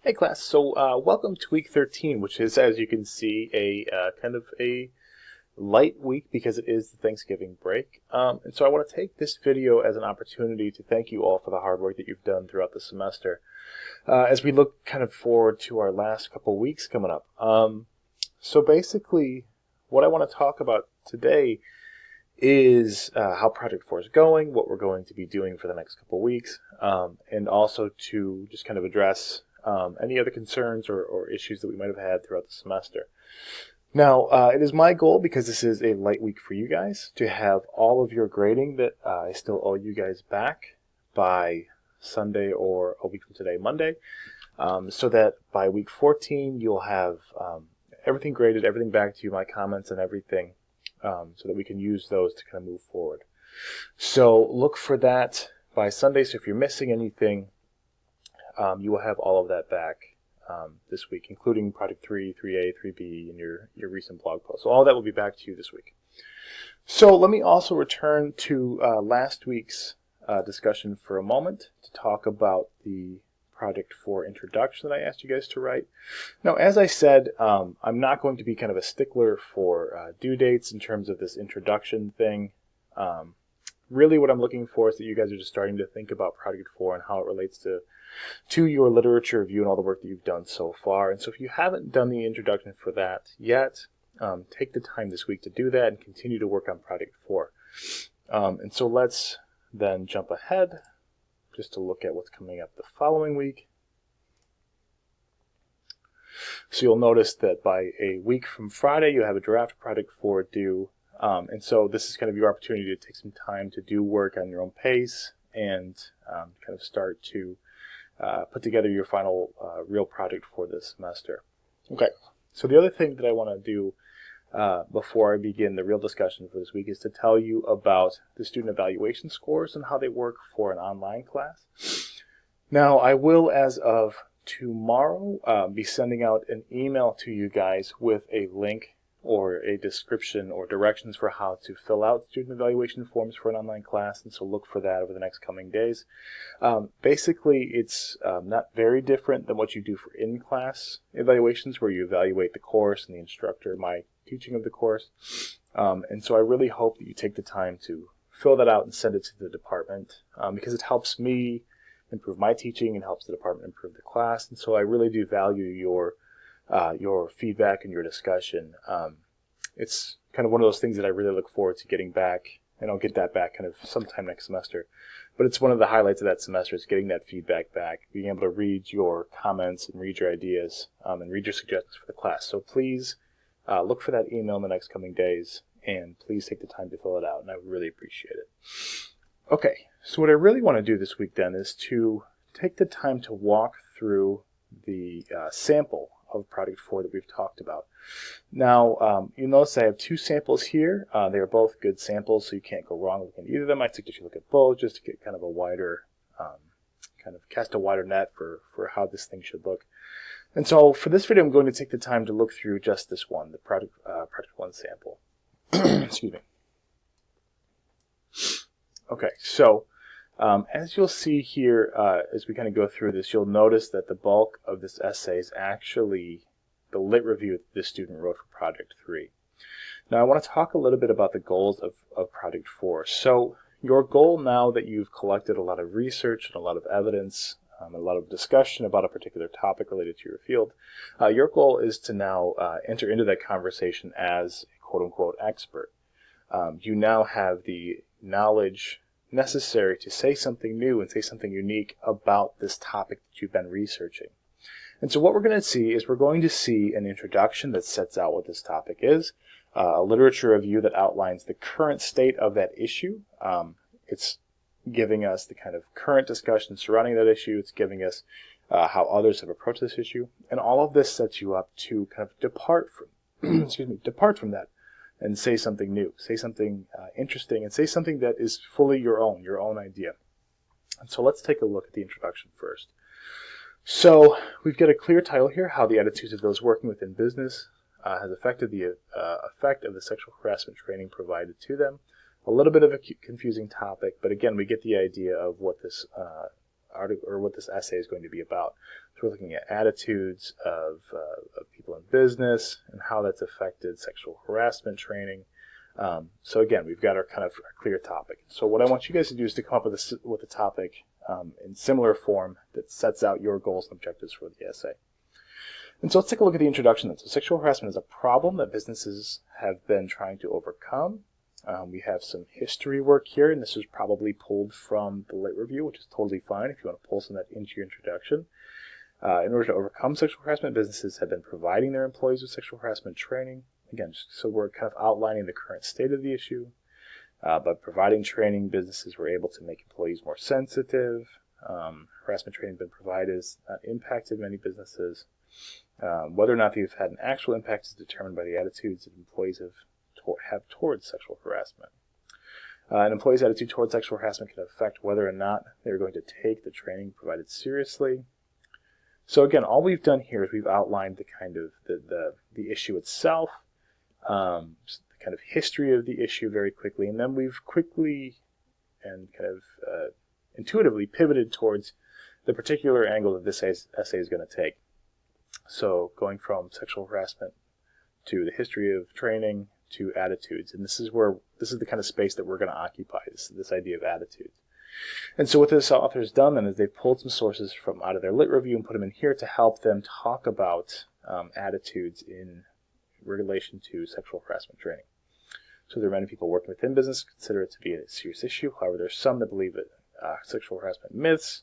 Hey class, so welcome to week 13, which is, as you can see, a kind of a light week because it is the Thanksgiving break. And so I want to take this video as an opportunity to thank you all for the hard work that you've done throughout the semester as we look kind of forward to our last couple weeks coming up. So basically, what I want to talk about today is how Project 4 is going, what we're going to be doing for the next couple weeks, and also to just kind of address any other concerns or issues that we might have had throughout the semester. Now, it is my goal, because this is a light week for you guys, to have all of your grading that I still owe you guys back by Sunday or a week from today, Monday, so that by week 14 you'll have everything graded, everything back to you, my comments and everything, so that we can use those to kind of move forward. So look for that by Sunday. So if you're missing anything, you will have all of that back this week, including Project 3, 3A, 3B, and your recent blog post. So all that will be back to you this week. So let me also return to last week's discussion for a moment to talk about the Project 4 introduction that I asked you guys to write. Now, as I said, I'm not going to be kind of a stickler for due dates in terms of this introduction thing. Really what I'm looking for is that you guys are just starting to think about Project 4 and how it relates to your literature review and all the work that you've done so far. And so if you haven't done the introduction for that yet, take the time this week to do that and continue to work on Project 4. And so let's then jump ahead just to look at what's coming up the following week. So you'll notice that by a week from Friday, you have a draft Project 4 due. And so this is kind of your opportunity to take some time to do work on your own pace and kind of start to put together your final real project for this semester. Okay, so the other thing that I want to do before I begin the real discussion for this week is to tell you about the student evaluation scores and how they work for an online class. Now, I will, as of tomorrow, be sending out an email to you guys with a link or a description or directions for how to fill out student evaluation forms for an online class, and so look for that over the next coming days. Basically, it's not very different than what you do for in-class evaluations, where you evaluate the course and the instructor, my teaching of the course. And so I really hope that you take the time to fill that out and send it to the department, because it helps me improve my teaching and helps the department improve the class. And so I really do value your feedback and your discussion. It's kind of one of those things that I really look forward to getting back, and I'll get that back kind of sometime next semester. But it's one of the highlights of that semester is getting that feedback back, being able to read your comments and read your ideas and read your suggestions for the class. So please look for that email in the next coming days, and please take the time to fill it out, and I would really appreciate it. Okay, so what I really want to do this week then is to take the time to walk through the sample of Project 4 that we've talked about. Now, you'll notice I have two samples here. They are both good samples, so you can't go wrong with either of them. I suggest you look at both just to get kind of a wider, kind of cast a wider net for how this thing should look. And so for this video, I'm going to take the time to look through just this one, the Project 1 sample. Excuse me. Okay, so as you'll see here, as we kind of go through this, you'll notice that the bulk of this essay is actually the lit review that this student wrote for Project 3. Now, I want to talk a little bit about the goals of Project 4. So your goal, now that you've collected a lot of research and a lot of evidence, a lot of discussion about a particular topic related to your field, your goal is to now enter into that conversation as a quote-unquote expert. You now have the knowledge necessary to say something new and say something unique about this topic that you've been researching. And so what we're going to see is we're going to see an introduction that sets out what this topic is, a literature review that outlines the current state of that issue. It's giving us the kind of current discussion surrounding that issue. It's giving us how others have approached this issue. And all of this sets you up to kind of depart from, depart from that and say something new, say something interesting, and say something that is fully your own idea. And so let's take a look at the introduction first. So we've got a clear title here, How the Attitudes of Those Working Within Business has affected the effect of the sexual harassment training provided to them. A little bit of a confusing topic, but again, we get the idea of what this article or what this essay is going to be about. So we're looking at attitudes of people in business and how that's affected sexual harassment training. So again, we've got our kind of clear topic. So what I want you guys to do is to come up with a topic in similar form that sets out your goals and objectives for the essay. And so let's take a look at the introduction then. So sexual harassment is a problem that businesses have been trying to overcome. We have some history work here, and this is probably pulled from the Lit Review, which is totally fine if you want to pull some of that into your introduction. In order to overcome sexual harassment, businesses have been providing their employees with sexual harassment training. Again, so we're kind of outlining the current state of the issue. By providing training, businesses were able to make employees more sensitive. Harassment training has been provided has not impacted many businesses. Whether or not they've had an actual impact is determined by the attitudes that employees have towards sexual harassment. An employee's attitude towards sexual harassment can affect whether or not they're going to take the training provided seriously. So again, all we've done here is we've outlined the kind of the issue itself, the kind of history of the issue very quickly, and then we've quickly and kind of intuitively pivoted towards the particular angle that this essay is going to take. So going from sexual harassment to the history of training to attitudes, and this is the kind of space that we're going to occupy, this idea of attitudes. And so what this author has done then is they've pulled some sources from out of their Lit Review and put them in here to help them talk about attitudes in relation to sexual harassment training. So there are many people working within business who consider it to be a serious issue. However, there's some that believe it sexual harassment myths.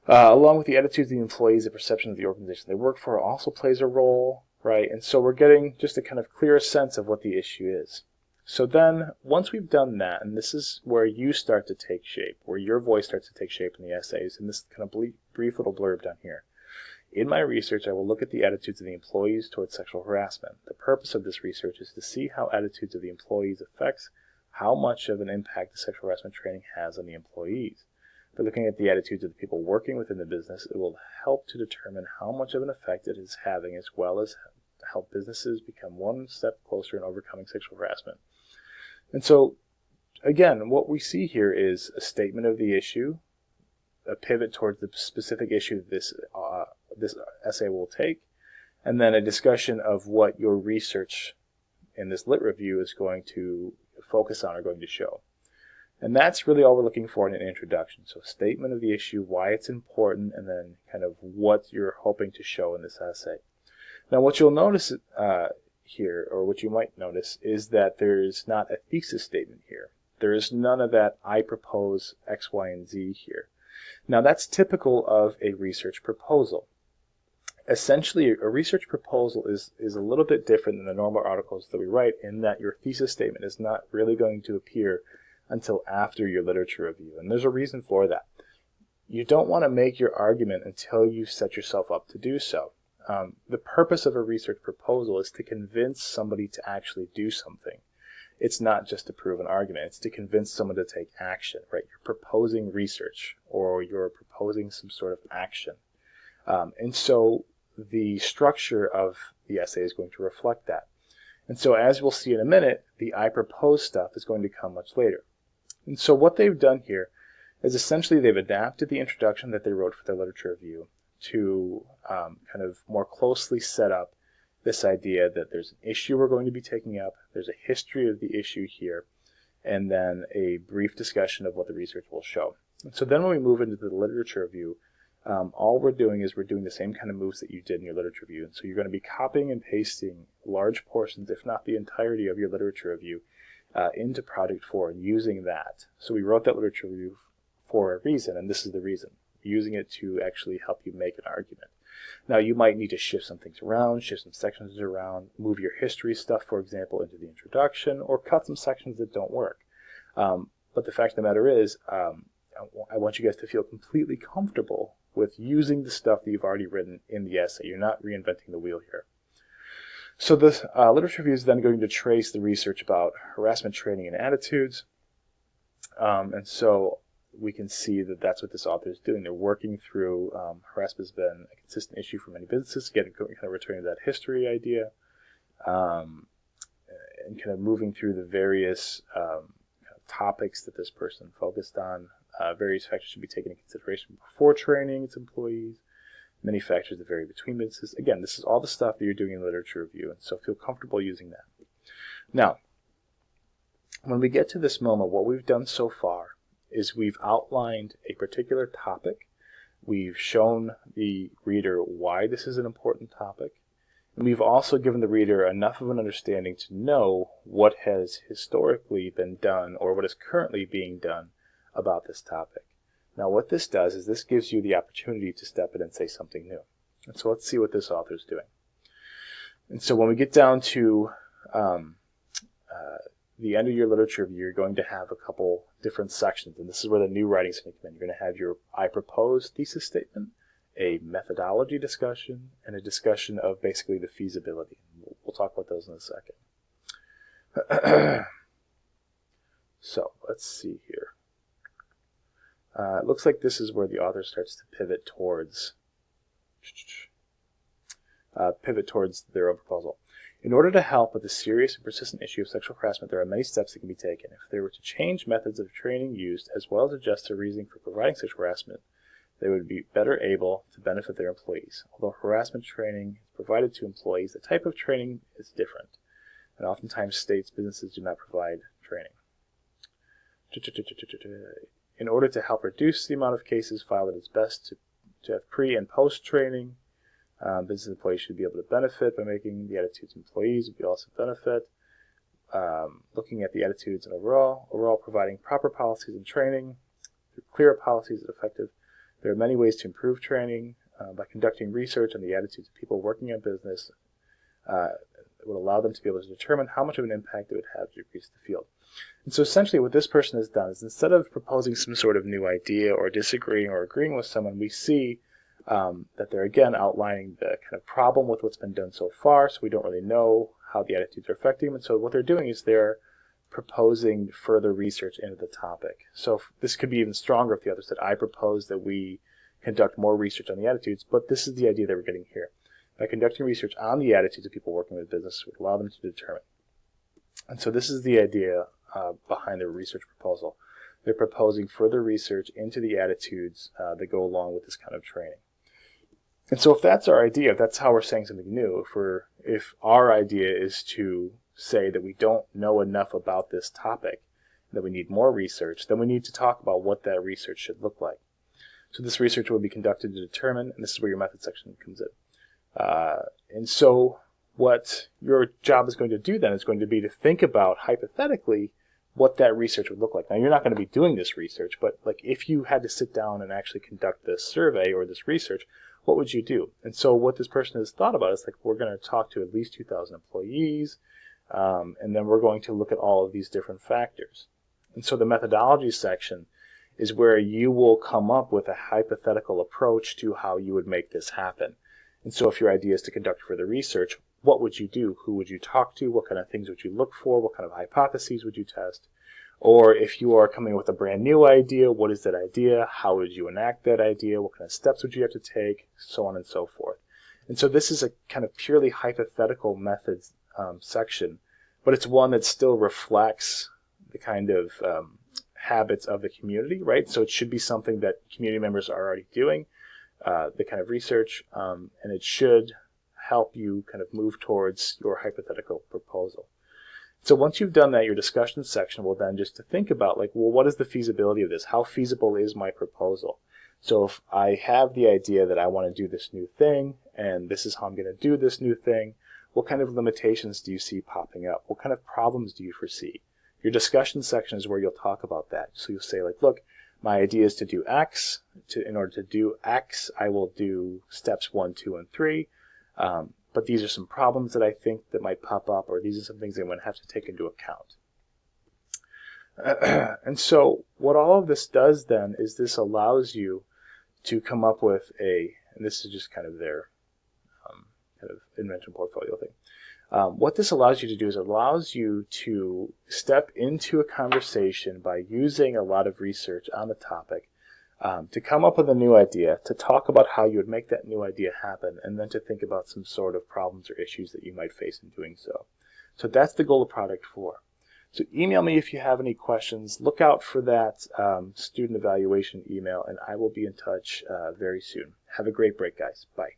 Along with the attitudes of the employees, the perception of the organization they work for also plays a role, right? And so we're getting just a kind of clearer sense of what the issue is. So then, once we've done that, and this is where you start to take shape, where your voice starts to take shape in the essays, and this kind of brief little blurb down here. In my research, I will look at the attitudes of the employees towards sexual harassment. The purpose of this research is to see how attitudes of the employees affects how much of an impact the sexual harassment training has on the employees. By looking at the attitudes of the people working within the business, it will help to determine how much of an effect it is having, as well as help businesses become one step closer in overcoming sexual harassment. And so, again, what we see here is a statement of the issue, a pivot towards the specific issue this essay will take, and then a discussion of what your research in this Lit Review is going to focus on or going to show. And that's really all we're looking for in an introduction. So a statement of the issue, why it's important, and then kind of what you're hoping to show in this essay. Now what you'll notice here, or what you might notice, is that there's not a thesis statement here. There is none of that I propose X, Y, and Z here. Now that's typical of a research proposal. Essentially, a research proposal is a little bit different than the normal articles that we write in that your thesis statement is not really going to appear until after your literature review. And there's a reason for that. You don't want to make your argument until you've set yourself up to do so. The purpose of a research proposal is to convince somebody to actually do something. It's not just to prove an argument. It's to convince someone to take action, right? You're proposing research, or you're proposing some sort of action. And so the structure of the essay is going to reflect that. And so as we'll see in a minute, the I propose stuff is going to come much later. And so what they've done here is essentially they've adapted the introduction that they wrote for their literature review to kind of more closely set up this idea that there's an issue we're going to be taking up, there's a history of the issue here, and then a brief discussion of what the research will show. And so then when we move into the literature review, all we're doing is we're doing the same kind of moves that you did in your literature review. And so you're going to be copying and pasting large portions, if not the entirety of your literature review, into Project 4 and using that. So we wrote that literature review for a reason, and this is the reason. Using it to actually help you make an argument. Now you might need to shift some things around, shift some sections around, move your history stuff, for example, into the introduction, or cut some sections that don't work. But the fact of the matter is, I want you guys to feel completely comfortable with using the stuff that you've already written in the essay. You're not reinventing the wheel here. So this literature review is then going to trace the research about harassment training and attitudes. And so we can see that that's what this author is doing. They're working through harassment has been a consistent issue for many businesses, kind of returning to that history idea, and kind of moving through the various topics that this person focused on. various factors should be taken into consideration before training its employees. Many factors that vary between businesses. Again, this is all the stuff that you're doing in literature review, and so feel comfortable using that. Now, when we get to this moment, what we've done so far is we've outlined a particular topic. We've shown the reader why this is an important topic. And we've also given the reader enough of an understanding to know what has historically been done or what is currently being done about this topic. Now, what this does is this gives you the opportunity to step in and say something new. And so let's see what this author is doing. And so when we get down to the end of your literature review, you're going to have a couple different sections, and this is where the new writing is going to come in. You're going to have your I propose thesis statement, a methodology discussion, and a discussion of basically the feasibility. We'll talk about those in a second. So let's see here. It looks like this is where the author starts to pivot towards their own proposal. In order to help with the serious and persistent issue of sexual harassment, there are many steps that can be taken. If they were to change methods of training used, as well as adjust their reasoning for providing sexual harassment, they would be better able to benefit their employees. Although harassment training is provided to employees, the type of training is different, and oftentimes states businesses do not provide training. In order to help reduce the amount of cases filed, it is best to have pre- and post-training. Business employees should be able to benefit by making the attitudes employees would also benefit. Looking at the attitudes and overall providing proper policies and training. Through clearer policies is effective. There are many ways to improve training by conducting research on the attitudes of people working in business. It would allow them to be able to determine how much of an impact it would have to increase the field. And so essentially what this person has done is instead of proposing some sort of new idea or disagreeing or agreeing with someone, we see that they're again outlining the kind of problem with what's been done so far, so we don't really know how the attitudes are affecting them. And so what they're doing is they're proposing further research into the topic. So this could be even stronger if the author said, I propose that we conduct more research on the attitudes, but this is the idea that we're getting here. By conducting research on the attitudes of people working with business, would allow them to determine. And so this is the idea behind their research proposal. They're proposing further research into the attitudes that go along with this kind of training. And so if that's our idea, if that's how we're saying something new, if our idea is to say that we don't know enough about this topic, that we need more research, then we need to talk about what that research should look like. So this research will be conducted to determine, and this is where your method section comes in. And so what your job is going to do then is going to be to think about, hypothetically, what that research would look like. Now, you're not going to be doing this research, but like if you had to sit down and actually conduct this survey or this research, what would you do? And so what this person has thought about is like, we're going to talk to at least 2,000 employees, and then we're going to look at all of these different factors. And so the methodology section is where you will come up with a hypothetical approach to how you would make this happen. And so if your idea is to conduct further research, what would you do? Who would you talk to? What kind of things would you look for? What kind of hypotheses would you test? Or if you are coming with a brand new idea, what is that idea? How would you enact that idea? What kind of steps would you have to take? So on and so forth. And so this is a kind of purely hypothetical methods section, but it's one that still reflects the kind of habits of the community, right? So it should be something that community members are already doing, the kind of research, and it should help you kind of move towards your hypothetical proposal. So once you've done that, your discussion section will then just to think about like, well, what is the feasibility of this? How feasible is my proposal? So if I have the idea that I want to do this new thing, and this is how I'm going to do this new thing, what kind of limitations do you see popping up? What kind of problems do you foresee? Your discussion section is where you'll talk about that. So you'll say like, look, my idea is to do X. In order to do X, I will do steps 1, 2, and 3. But these are some problems that I think that might pop up, or these are some things I'm going to have to take into account. And so what all of this does then is this allows you to come up with and this is just kind of their kind of invention portfolio thing. What this allows you to do is it allows you to step into a conversation by using a lot of research on the topic, to come up with a new idea, to talk about how you would make that new idea happen, and then to think about some sort of problems or issues that you might face in doing so. So that's the goal of Product 4. So email me if you have any questions. Look out for that student evaluation email, and I will be in touch very soon. Have a great break, guys. Bye.